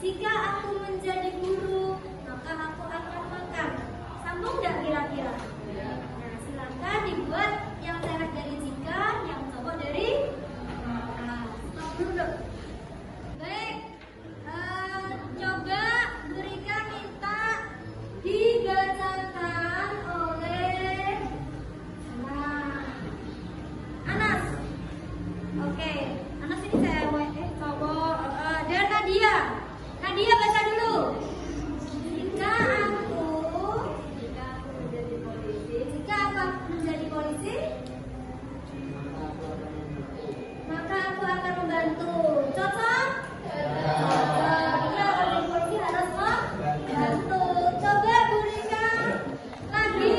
Jika aku menjadi guru, maka aku akan makan. Sambung nggak kira-kira? Nah, silakan dibuat yang sehat dari jika, yang cowok dari stop dulu. Baik, coba Burika minta dibacakan oleh Anas. Oke, Anas ini cewek, cowok. Dan Nadia. Nadia baca dulu. Jika aku menjadi polisi, jika aku menjadi polisi, maka aku akan membantu. Cocok? Cocok. Jika aku menjadi polisi harus membantu. Coba Burika lagi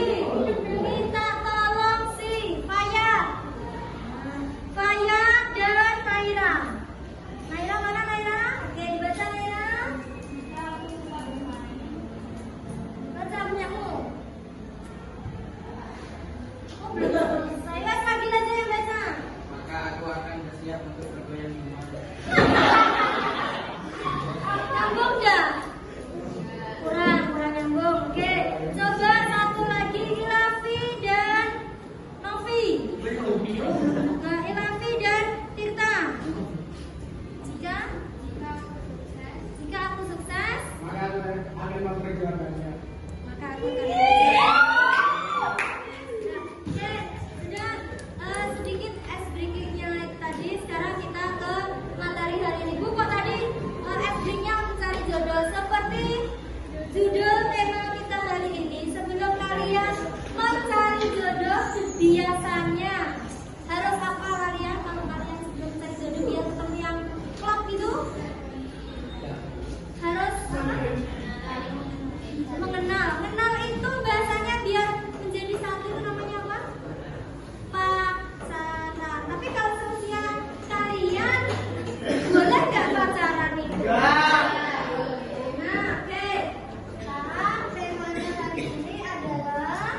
minta tolong si Faya dan Naira. Naira mana Naira? Oke, dibaca Naira. Baca punyamu. Oh, belum. Saya lagi aja yang baca. Maka aku akan bersiap untuk bergoyang di mata. Nyambung nggak? Kurang nyambung. Oke, coba satu lagi Ilavi dan Novi. Nah, Ilavi dan Tirta. Jika aku sukses, Maka aku akan memperjuangkannya. maka aku akan belajar. Oke, sudah sedikit ice breakingnya tadi. Sekarang kita ke materi hari ini. Bu, kok tadi ice breakingnya mencari jodoh seperti judul tema kita hari ini. Sebelum kalian mencari jodoh, biasanya harus apa kalian? Kalau kalian sebelum mencari jodoh biar ketemu yang klop gitu, harus mengenal. Mengenal itu bahasanya biar menjadi satu itu namanya apa? Pacaran. Tapi kalau seusia kalian boleh nggak pacaran nih? Nah, oke. Sekarang temanya hari ini adalah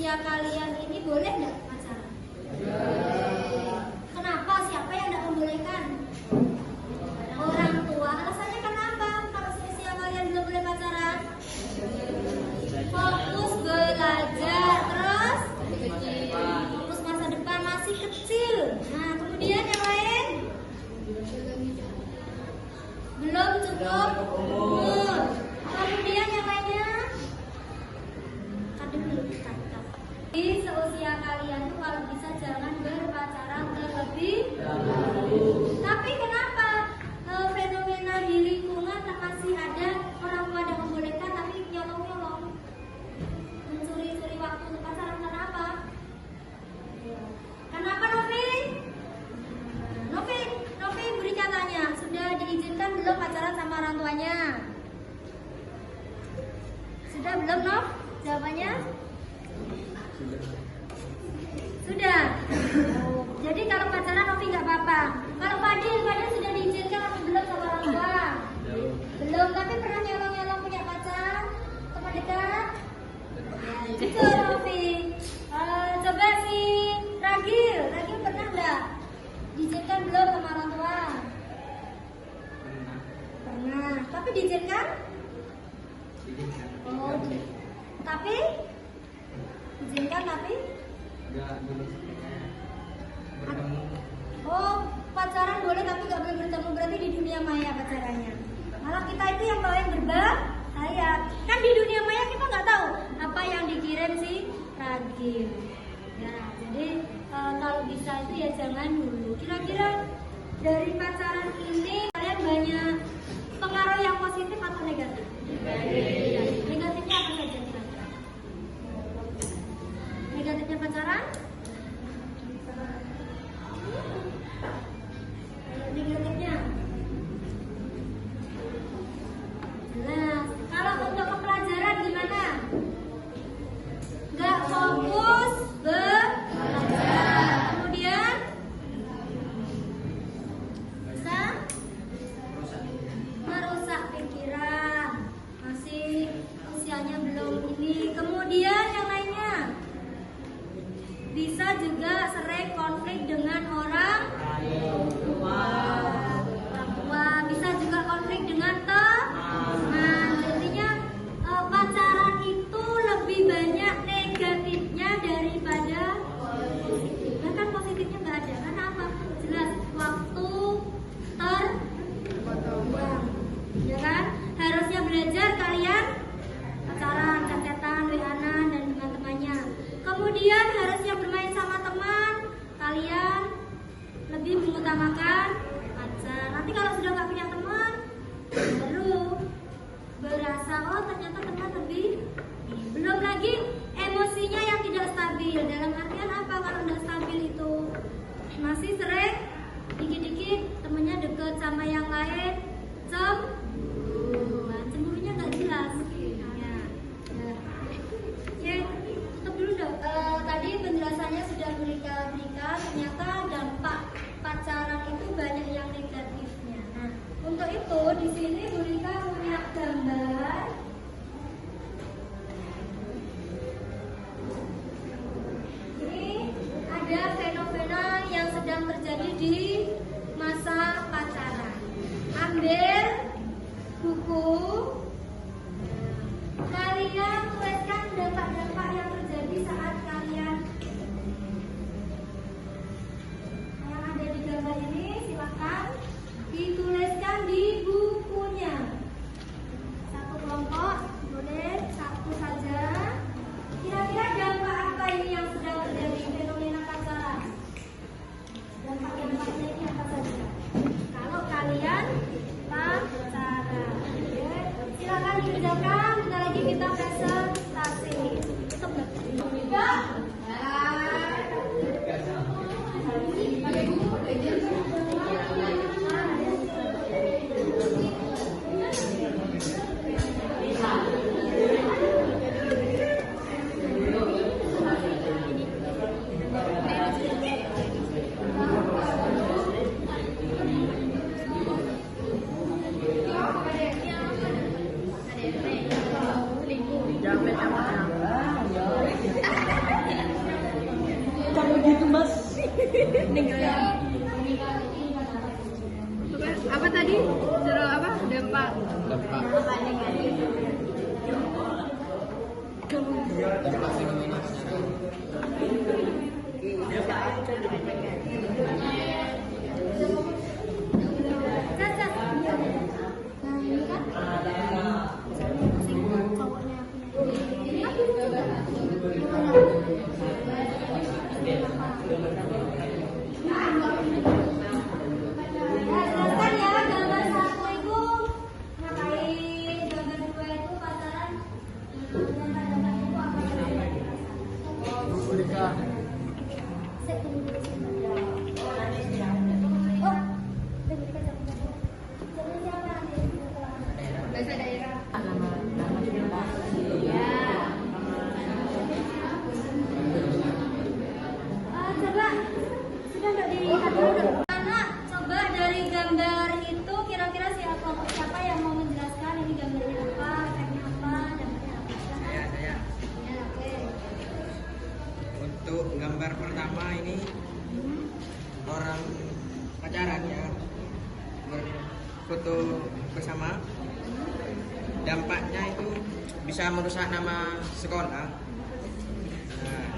seusia kalian ini boleh nggak pacaran? Kenapa? Siapa yang nggak membolehkan? Orang tua. Alasannya kenapa? Kalau seusia kalian belum boleh pacaran? Fokus belajar, terus fokus masa depan, masih kecil. Nah, kemudian yang lain belum cukup umur. Kemudian yang lainnya tadi belum kata. Di seusia kalian tuh kalau bisa jangan berpacaran terlebih dahulu. Tapi kenapa fenomena di lingkungan masih ada orang tua yang membolehkan tapi nyolong-nyolong mencuri-curi waktu untuk pacaran? Kenapa? Kenapa Novi? Novi beri katanya sudah diizinkan belum pacaran sama orang tuanya? Sudah belum Nov? Jawabannya? Sudah. Jadi kalau pacaran Novi nggak apa-apa. Kalau Fadil sudah diizinkan atau belum sama orang tua? Belum, tapi pernah nyolong-nyolong punya pacar? Teman dekat? Jujur Novi. Coba si Ragil pernah nggak diizinkan belum sama orang tua? Pernah. Tapi diizinkan? Oh, tapi izinkan tapi bertemu. Oh, pacaran boleh tapi nggak boleh bertemu, berarti di dunia maya pacarannya. Malah kita itu yang paling berbahaya. Kan di dunia maya kita nggak tahu apa yang dikirim si Ragil. Ya, jadi kalau bisa itu ya jangan dulu. Kira-kira dari pacaran ini kalian banyak pengaruh yang positif atau negatif? Negatifnya apa saja kira-kira? Negatifnya pacaran? Negatifnya jelas. Kalau untuk pelajaran gimana? Nggak fokus belajar. Kemudian bisa merusak pikiran, masih usianya belum ini. Kemudian yang lainnya bisa juga sering konflik dengan orang tua, bisa juga konflik dengan teman. Jadinya pacaran itu lebih banyak negatifnya daripada positif. Bahkan positifnya nggak ada. Karena apa? Jelas waktu terbuang, ya kan? Harusnya belajar kalian pacaran, chat-chatan, WA-an dan teman-temannya. Kemudian harusnya bermain sama teman, kalian lebih mengutamakan pacar. Nanti kalau sudah nggak punya teman, baru berasa oh ternyata teman lebih. Belum lagi emosinya yang tidak stabil. Dalam artian apa? Kalau tidak stabil itu masih sering dikit-dikit temennya deket sama yang lain, cemburunya nggak jelas. Ya, tutup dulu dong. Tadi penjelasannya sudah berikan. Ternyata dampak pacaran itu banyak yang negatifnya. Nah, untuk itu di sini Bu Rika punya gambar. Ini ada fenomena yang sedang terjadi di masa pacaran. Ambil buku, kalian tuliskan dampak-dampak yang terjadi saat kalian yang ada di gambar ini, silakan dituliskan di bukunya. Apa tadi? Suruh apa? Dampak. Dampak fenomena pacaran. Cacat. Nah ini kan cowoknya jelaskan ya, gambar 1 itu ngapain, gambar 2 itu pacaran, gambar 4 itu apa? Menikah. Sip, tunggu dulu sebentar. Oh, tunggu dikit, tunggu. Jadi siapa nanti? Bahasa daerah. Coba sudah nggak dilihat dulu? Anak, coba dari gambar itu kira-kira siapa yang mau menjelaskan ini gambarnya apa, efeknya apa, dampaknya apa? Silakan. Saya. Ya, oke. Untuk gambar pertama ini orang pacaran ya, berfoto bersama. Dampaknya itu bisa merusak nama sekolah. Nah,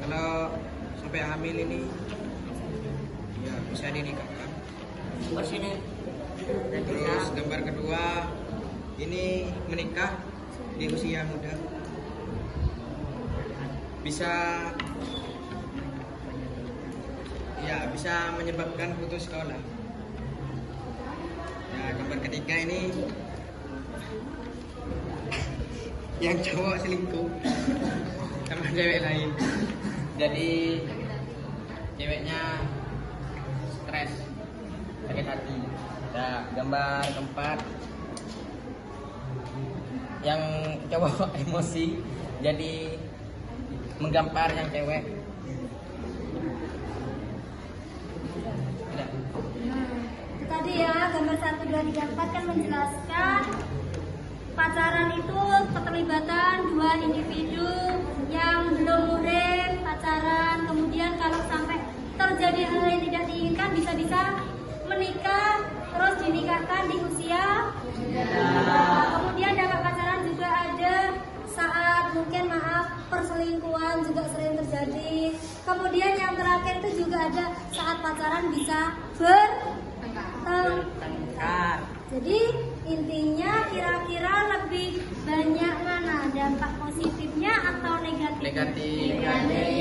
kalau sampai hamil ini ya bisa dinikahkan. Terus gambar kedua ini menikah di usia muda, bisa menyebabkan putus sekolah. Nah, gambar ketiga ini yang cowok selingkuh sama cewek lain, jadi ceweknya stres, sakit hati. Nah, gambar keempat yang cowok emosi, jadi menggampar yang cewek. Tidak. Itu tadi ya, gambar 1, 2, 3, 4 kan menjelaskan pacaran itu keterlibatan 2 individu yang belum muhrim pacaran, kemudian kalau sampai terjadi hal yang tidak diinginkan bisa-bisa menikah, terus dinikahkan di usia kemudian dampak pacaran juga ada saat mungkin perselingkuhan juga sering terjadi. Kemudian yang terakhir itu juga ada saat pacaran bisa bertengkar. Jadi intinya kira-kira lebih banyak mana dampak positifnya atau negatifnya? Negatif. Negatif.